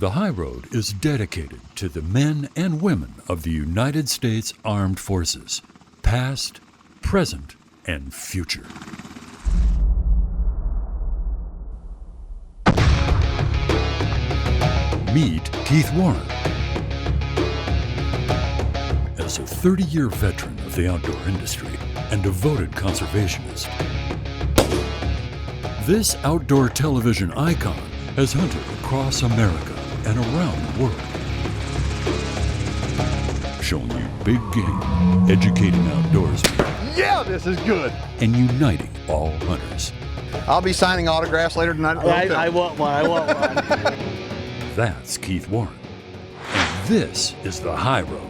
The High Road is dedicated to the men and women of the United States Armed Forces, past, present, and future. Meet Keith Warren. As a 30-year veteran of the outdoor industry and devoted conservationist, this outdoor television icon has hunted across America and around the world, showing you big game, educating outdoorsmen. Yeah, this is good. And uniting all hunters. I'll be signing autographs later tonight. I want one. That's Keith Warren. And this is the High Road.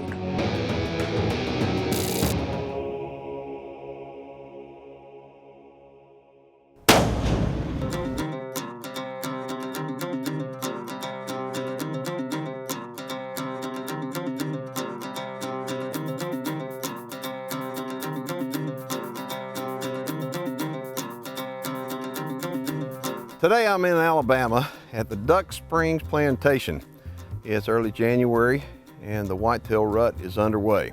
Today I'm in Alabama at the Duck Springs Plantation. It's early January and the whitetail rut is underway.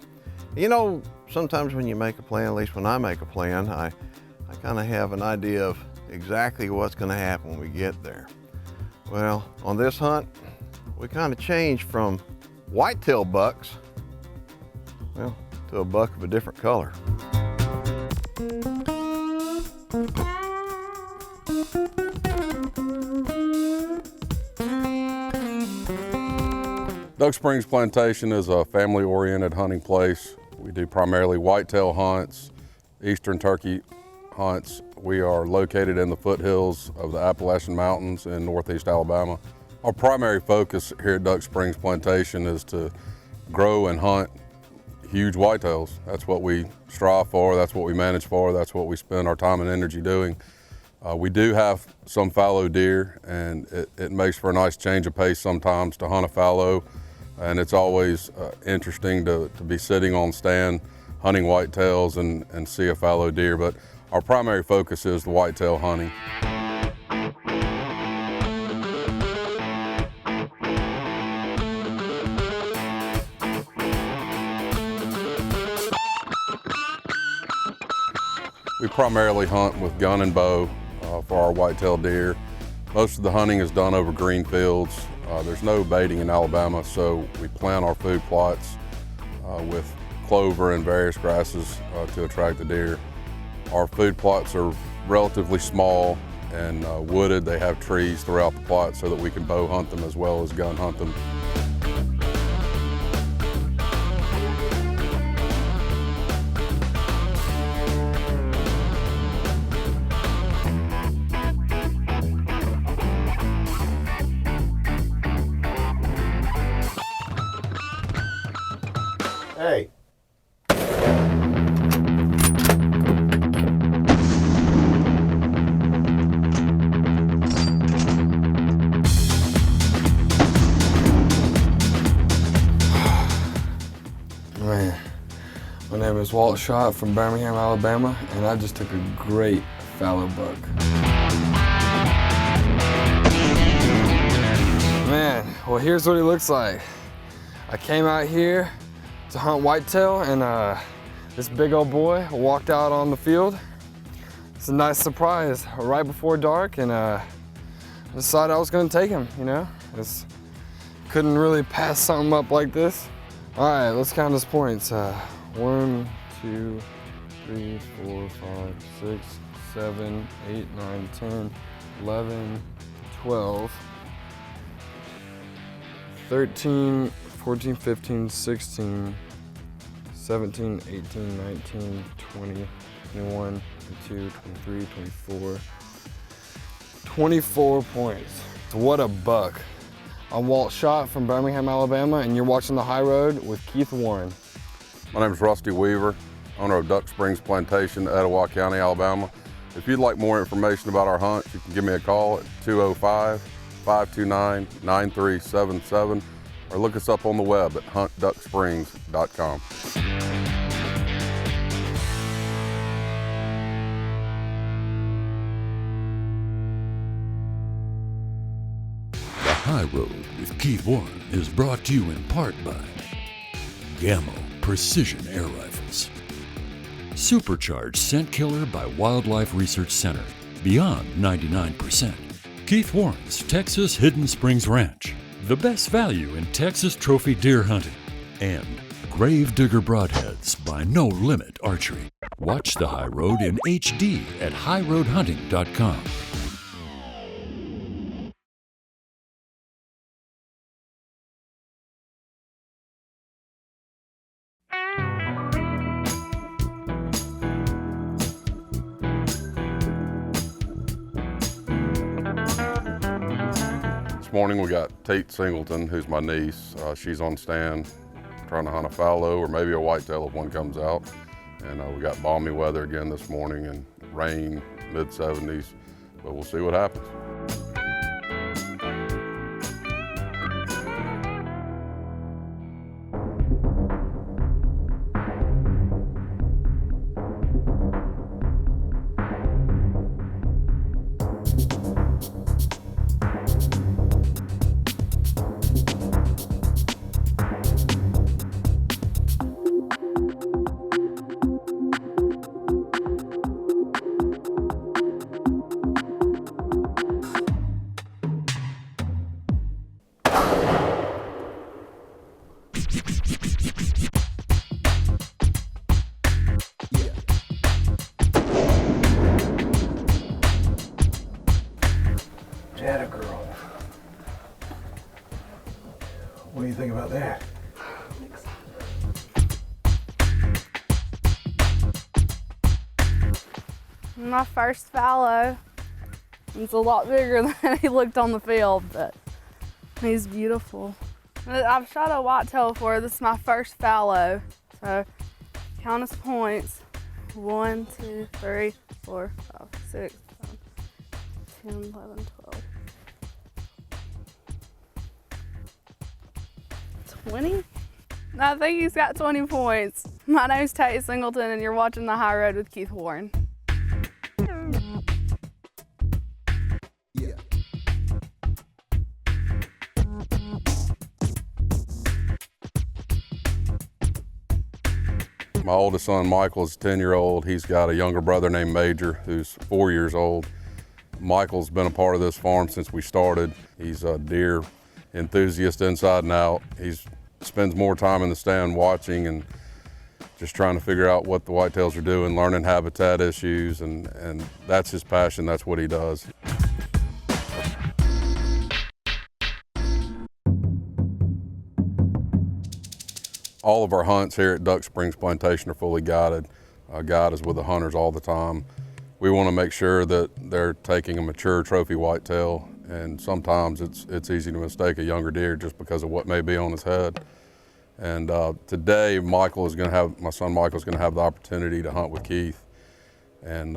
You know, sometimes when you make a plan, at least when I make a plan, I kind of have an idea of exactly what's going to happen when we get there. Well, on this hunt, we kind of changed from whitetail bucks, well, to a buck of a different color. Duck Springs Plantation is a family-oriented hunting place. We do primarily whitetail hunts, eastern turkey hunts. We are located in the foothills of the Appalachian Mountains in northeast Alabama. Our primary focus here at Duck Springs Plantation is to grow and hunt huge whitetails. That's what we strive for, that's what we manage for, that's what we spend our time and energy doing. We do have some fallow deer, and it makes for a nice change of pace sometimes to hunt a fallow. And it's always interesting to be sitting on stand hunting whitetails and see a fallow deer, but our primary focus is the whitetail hunting. We primarily hunt with gun and bow for our whitetail deer. Most of the hunting is done over green fields. There's no baiting in Alabama, so we plant our food plots with clover and various grasses to attract the deer. Our food plots are relatively small and wooded. They have trees throughout the plot so that we can bow hunt them as well as gun hunt them. Hey. Man, my name is Walt Schott from Birmingham, Alabama, and I just took a great fallow buck. Man, well, here's what he looks like. I came out here to hunt whitetail, and this big old boy walked out on the field. It's a nice surprise right before dark, and I decided I was gonna take him, you know? Just couldn't really pass something up like this. All right, let's count his points. 1, 2, 3, 4, 5, 6, 7, 8, 9, 10, 11, 12, 13, 14, 15, 16, 17, 18, 19, 20, 21, 22, 23, 24, 24 points. What a buck. I'm Walt Schott from Birmingham, Alabama, and you're watching The High Road with Keith Warren. My name is Rusty Weaver, owner of Duck Springs Plantation, Etowah County, Alabama. If you'd like more information about our hunt, you can give me a call at 205-529-9377 or look us up on the web at huntducksprings.com. The High Road with Keith Warren is brought to you in part by Gammo Precision Air Rifles, Supercharged Scent Killer by Wildlife Research Center, beyond 99%. Keith Warren's Texas Hidden Springs Ranch, the best value in Texas trophy deer hunting, and Grave Digger Broadheads by No Limit Archery. Watch the High Road in HD at highroadhunting.com. This morning we got Tate Singleton, who's my niece. She's on stand trying to hunt a fallow or maybe a whitetail if one comes out. And we got balmy weather again this morning and rain, mid-70s, but we'll see what happens. Atta girl. What do you think about that? My first fallow. He's a lot bigger than he looked on the field, but he's beautiful. I've shot a whitetail before. This is my first fallow. So count us points. 1, 2, 3, 4, 5, 6, 7, 10, 11, 12. 20? I think he's got 20 points. My name's Tate Singleton and you're watching The High Road with Keith Warren. My oldest son, Michael, is a 10-year-old. He's got a younger brother named Major, who's 4 years old. Michael's been a part of this farm since we started. He's a deer enthusiast inside and out. He spends more time in the stand watching and just trying to figure out what the whitetails are doing, learning habitat issues, and that's his passion, that's what he does. All of our hunts here at Duck Springs Plantation are fully guided. A guide is with the hunters all the time. We want to make sure that they're taking a mature trophy whitetail, and sometimes it's easy to mistake a younger deer just because of what may be on his head. And today, my son Michael's going to have the opportunity to hunt with Keith, and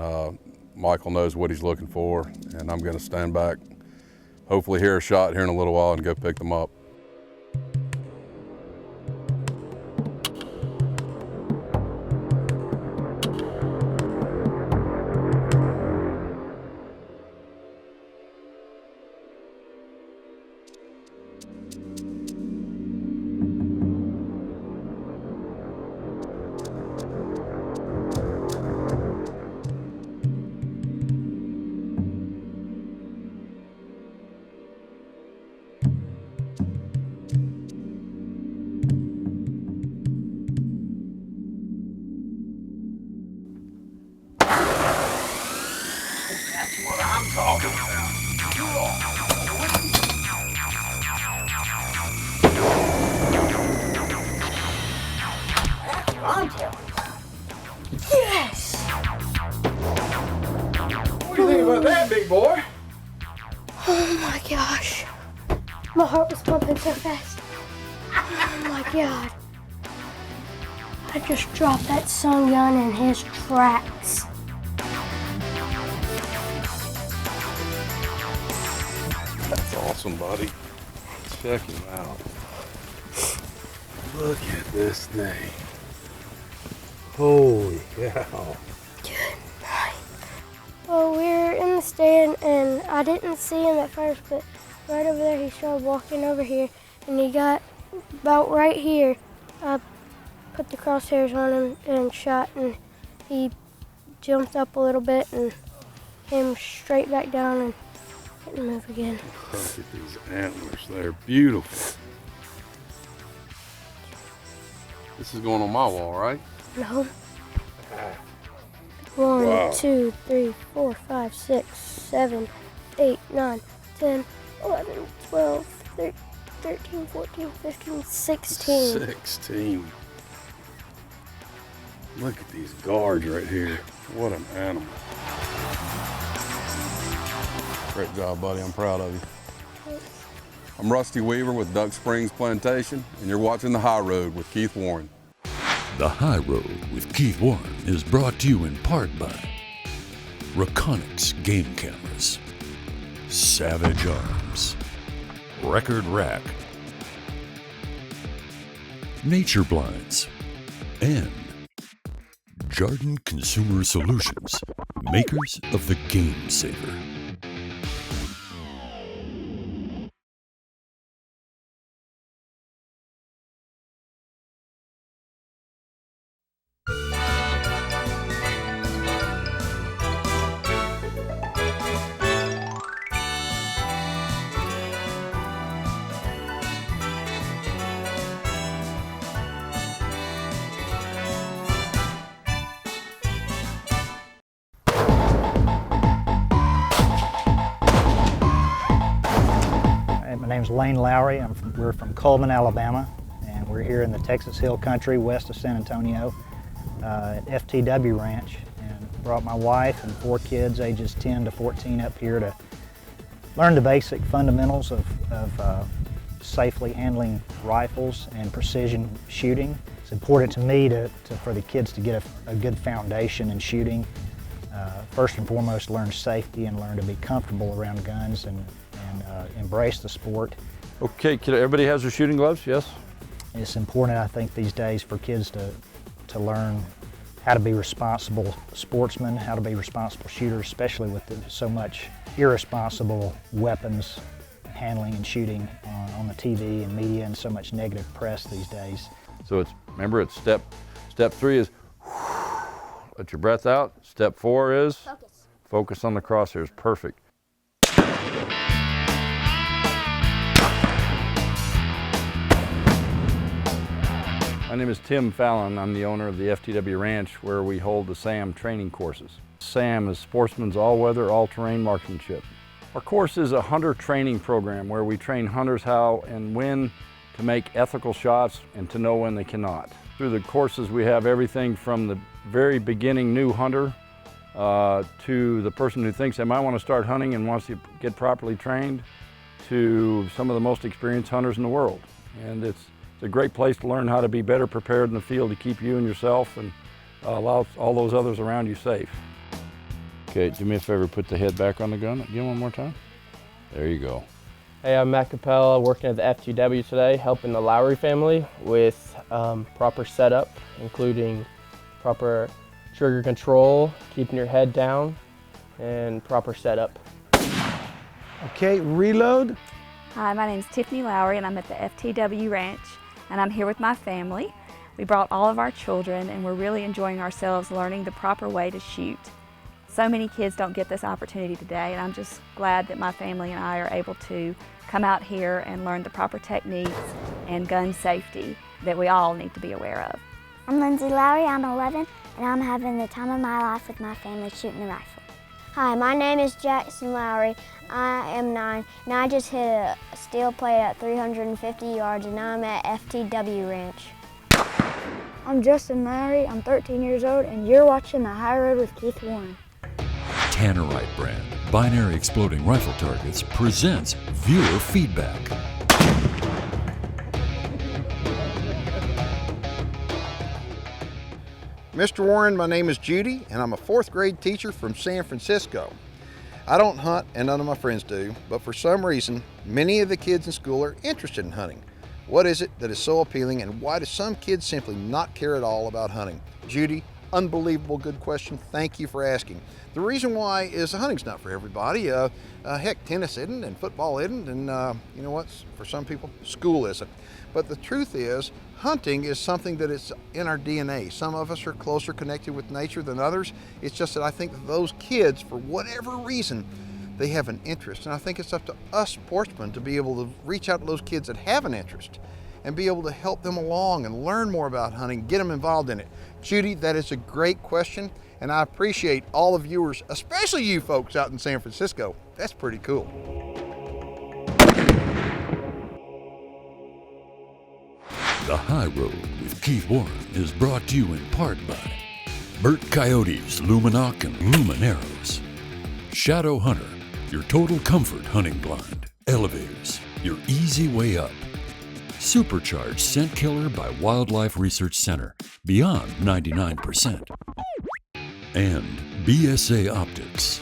Michael knows what he's looking for, and I'm going to stand back, hopefully hear a shot here in a little while and go pick them up. That's what I'm talking about. That's what I'm talking about. Yes! What do you think about that, big boy? Oh my gosh. My heart was pumping so fast. Oh my God. I just dropped that sun gun in his tracks. That's awesome, buddy. Check him out. Look at this thing. Holy cow. Good night. Well, we were in the stand and I didn't see him at first, but right over there. He started walking over here, and he got about right here. I put the crosshairs on him and shot, and he jumped up a little bit and came straight back down and didn't move again. Look at these antlers, they're beautiful. This is going on my wall, right? No. 1, Wow. 2, 3, 4, 5, 6, 7, 8, 9, 10, 11, 12, 13, 14, 15, 16. 16. Look at these guards right here. What an animal. Great job, buddy. I'm proud of you. I'm Rusty Weaver with Duck Springs Plantation, and you're watching The High Road with Keith Warren. The High Road with Keith Warren is brought to you in part by Reconyx Game Cameras, Savage Arms, Record Rack, Nature Blinds, and Jarden Consumer Solutions, makers of the Game Saver. My name's Lane Lowry. We're from Cullman, Alabama, and we're here in the Texas Hill Country west of San Antonio at FTW Ranch, and brought my wife and 4 kids ages 10 to 14 up here to learn the basic fundamentals of safely handling rifles and precision shooting. It's important to me for the kids to get a good foundation in shooting. First and foremost, learn safety and learn to be comfortable around guns and embrace the sport. Okay, everybody has their shooting gloves, yes? It's important, I think, these days for kids to learn how to be responsible sportsmen, how to be responsible shooters, especially with so much irresponsible weapons handling and shooting on the TV and media, and so much negative press these days. So remember it's step 3 is let your breath out. Step 4 is focus on the crosshairs. Perfect. My name is Tim Fallon. I'm the owner of the FTW Ranch, where we hold the S.A.A.M training courses. S.A.A.M is Sportsman's all-weather, all-terrain marksmanship. Our course is a hunter training program where we train hunters how and when to make ethical shots and to know when they cannot. Through the courses we have everything from the very beginning new hunter to the person who thinks they might want to start hunting and wants to get properly trained, to some of the most experienced hunters in the world. And it's a great place to learn how to be better prepared in the field to keep you and yourself and allow all those others around you safe. Okay, do me a favor, put the head back on the gun again one more time. There you go. Hey, I'm Matt Capella, working at the FTW today, helping the Lowry family with proper setup, including proper trigger control, keeping your head down, and proper setup. Okay, reload. Hi, my name is Tiffany Lowry, and I'm at the FTW Ranch, and I'm here with my family. We brought all of our children, and we're really enjoying ourselves learning the proper way to shoot. So many kids don't get this opportunity today, and I'm just glad that my family and I are able to come out here and learn the proper techniques and gun safety that we all need to be aware of. I'm Lindsay Lowry, I'm 11, and I'm having the time of my life with my family shooting a rifle. Hi, my name is Jackson Lowry. I am 9, and I just hit a steel plate at 350 yards, and I'm at FTW Ranch. I'm Justin Lowry, I'm 13 years old, and you're watching The High Road with Keith Warren. Tannerite brand binary exploding rifle targets presents viewer feedback. Mr. Warren, my name is Judy, and I'm a 4th grade teacher from San Francisco. I don't hunt, and none of my friends do, but for some reason, many of the kids in school are interested in hunting. What is it that is so appealing, and why do some kids simply not care at all about hunting? Judy, unbelievable good question. Thank you for asking. The reason why is hunting's not for everybody. Heck, tennis isn't, and football isn't, and you know what? For some people, school isn't. But the truth is, hunting is something that is in our DNA. Some of us are closer connected with nature than others. It's just that I think that those kids, for whatever reason, they have an interest. And I think it's up to us sportsmen to be able to reach out to those kids that have an interest and be able to help them along and learn more about hunting, get them involved in it. Judy, that is a great question, and I appreciate all the viewers, especially you folks out in San Francisco. That's pretty cool. The High Road with Keith Warren is brought to you in part by Burt Coyotes, Luminoc and Lumen Arrows, Shadow Hunter, your total comfort hunting blind, Elevators, your easy way up, Supercharged Scent Killer by Wildlife Research Center, beyond 99%, and BSA Optics.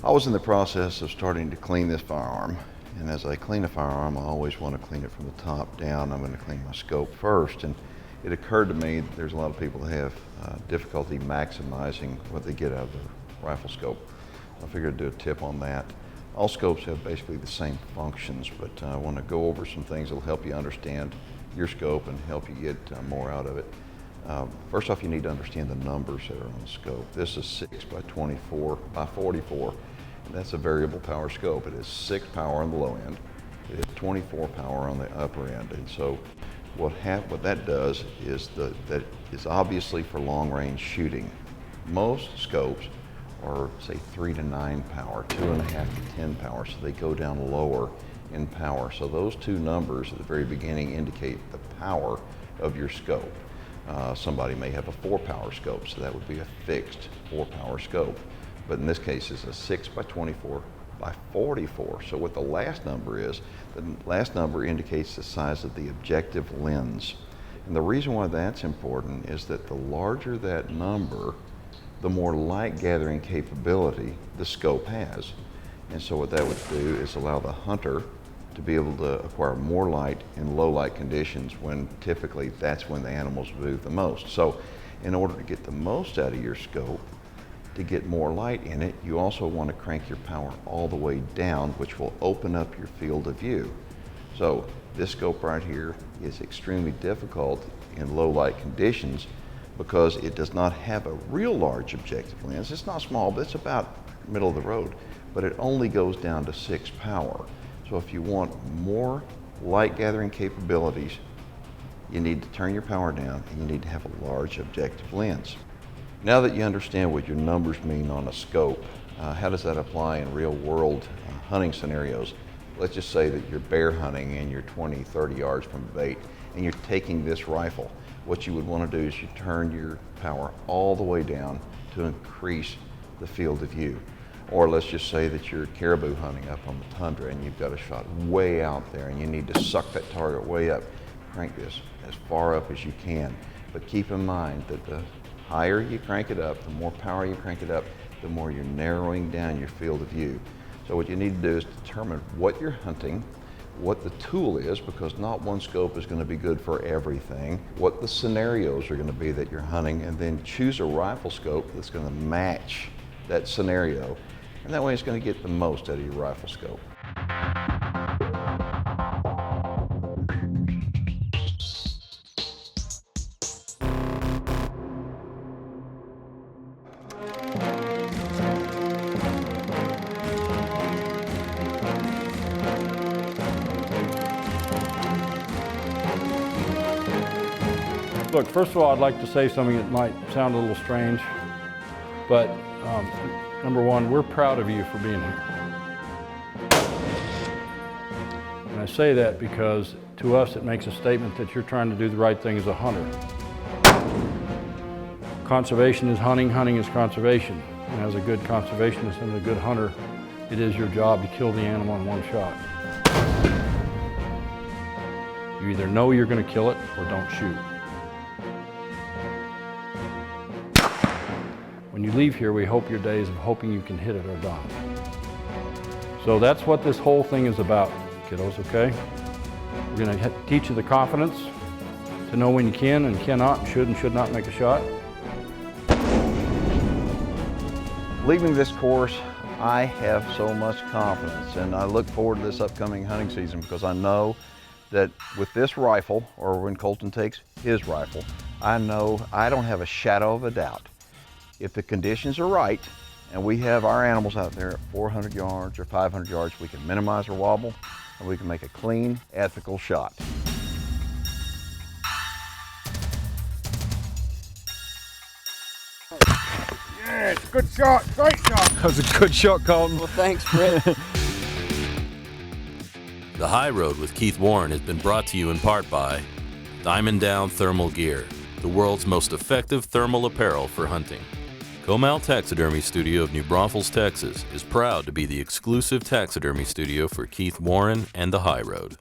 I was in the process of starting to clean this firearm, and as I clean a firearm, I always want to clean it from the top down. I'm going to clean my scope first, and it occurred to me that there's a lot of people that have difficulty maximizing what they get out of their rifle scope. I figured I'd do a tip on that. All scopes have basically the same functions, but I want to go over some things that will help you understand your scope and help you get more out of it. First off, you need to understand the numbers that are on the scope. This is 6 by 24 by 44. That's a variable power scope. It is 6 power on the low end. It is 24 power on the upper end. And so what that does is that is obviously for long range shooting. Most scopes are say 3 to 9 power, 2.5 to 10 power, so they go down lower in power. So those two numbers at the very beginning indicate the power of your scope. Somebody may have a 4 power scope, so that would be a fixed 4 power scope. But in this case, it's a 6 by 24 by 44. So what the last number is, the last number indicates the size of the objective lens. And the reason why that's important is that the larger that number, the more light gathering capability the scope has. And so what that would do is allow the hunter to be able to acquire more light in low light conditions, when typically that's when the animals move the most. So in order to get the most out of your scope, to get more light in it, you also want to crank your power all the way down, which will open up your field of view. So this scope right here is extremely difficult in low light conditions because it does not have a real large objective lens. It's not small, but it's about middle of the road, but it only goes down to 6 power. So if you want more light gathering capabilities, you need to turn your power down and you need to have a large objective lens. Now that you understand what your numbers mean on a scope, how does that apply in real world hunting scenarios? Let's just say that you're bear hunting and you're 20, 30 yards from the bait and you're taking this rifle. What you would want to do is you turn your power all the way down to increase the field of view. Or let's just say that you're caribou hunting up on the tundra and you've got a shot way out there and you need to suck that target way up. Crank this as far up as you can. But keep in mind that the higher you crank it up, the more power you crank it up, the more you're narrowing down your field of view. So what you need to do is determine what you're hunting, what the tool is, because not one scope is going to be good for everything, what the scenarios are going to be that you're hunting, and then choose a rifle scope that's going to match that scenario. And that way it's going to get the most out of your rifle scope. Look, first of all, I'd like to say something that might sound a little strange, but number one, we're proud of you for being here. And I say that because to us it makes a statement that you're trying to do the right thing as a hunter. Conservation is hunting, hunting is conservation. And as a good conservationist and a good hunter, it is your job to kill the animal in one shot. You either know you're going to kill it or don't shoot. you leave here, we hope your days of hoping you can hit it are gone. So that's what this whole thing is about, kiddos, okay? We're gonna teach you the confidence to know when you can and cannot, should and should not make a shot. Leaving this course, I have so much confidence, and I look forward to this upcoming hunting season because I know that with this rifle, or when Colton takes his rifle, I know I don't have a shadow of a doubt. If the conditions are right, and we have our animals out there at 400 yards or 500 yards, we can minimize our wobble, and we can make a clean, ethical shot. Yes, good shot, great shot. That was a good shot, Colton. Well, thanks, Britt. The High Road with Keith Warren has been brought to you in part by Diamond Down Thermal Gear, the world's most effective thermal apparel for hunting. Comal Taxidermy Studio of New Braunfels, Texas is proud to be the exclusive taxidermy studio for Keith Warren and the High Road.